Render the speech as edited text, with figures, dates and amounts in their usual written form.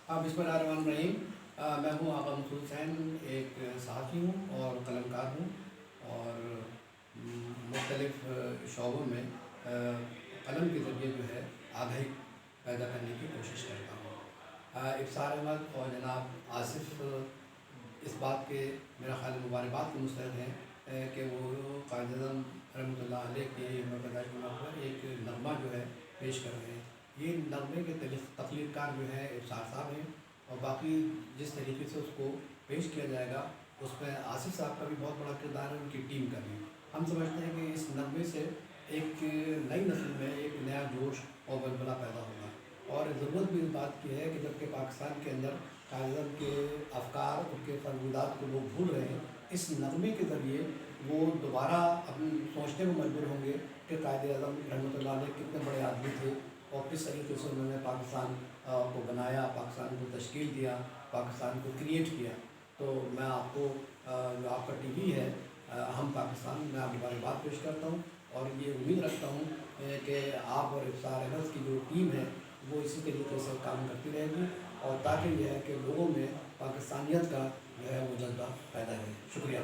हाँ, बिस्मिल्लाहिर्रहमानिर्रहीम। मैं हूँ आका मसूद हुसैन, एक सहाफ़ी हूँ और कलमकार हूँ और मुख्तलिफ़ शोबों में कलम के ज़रिए जो है आगाही पैदा करने की कोशिश करता हूँ। इब्सार अहमद और जनाब आसिफ़ इस बात के मेरा ख़्याल है मुबारकबाद के मुस्तहिक़ हैं कि वो कायद-ए-आज़म रहमतुल्लाह अलैह के पैदाइश के मौके पर एक नग़मा जो है पेश कर रहे हैं। ये नग़मे के तख़लीक़कार जो है इब्सार साहब हैं और बाकी जिस तरीके से उसको पेश किया जाएगा उसमें आसिफ़ साहब का भी बहुत बड़ा किरदार है, उनकी टीम का भी। हम समझते हैं कि इस नग़मे से एक नई नस्ल में एक नया जोश और बलबला पैदा होगा और ज़रूरत भी इस बात की है कि जबकि पाकिस्तान के अंदर कायद-ए-आज़म के अफ़कार, उनके फ़रमानात को लोग भूल रहे हैं, इस नग़मे के ज़रिए वो दोबारा अपनी सोचने में मजबूर होंगे कि कायद-ए-आज़म रहमतुल्लाह अलैह कितने बड़े आदमी थे और किस तरीके से उन्होंने पाकिस्तान को बनाया, पाकिस्तान को तश्कील दिया, पाकिस्तान को क्रिएट किया। तो मैं आपको जो आपका टीवी है हम पाकिस्तान में आपकी मुबारकबाद पेश करता हूँ और ये उम्मीद रखता हूँ कि आप और इब्सार अहमद की जो टीम है वो इसी तरीके से काम करती रहेगी और ताकि यह है कि लोगों में पाकिस्तानियत का जो है वो जज्बा पैदा रहे। शुक्रिया।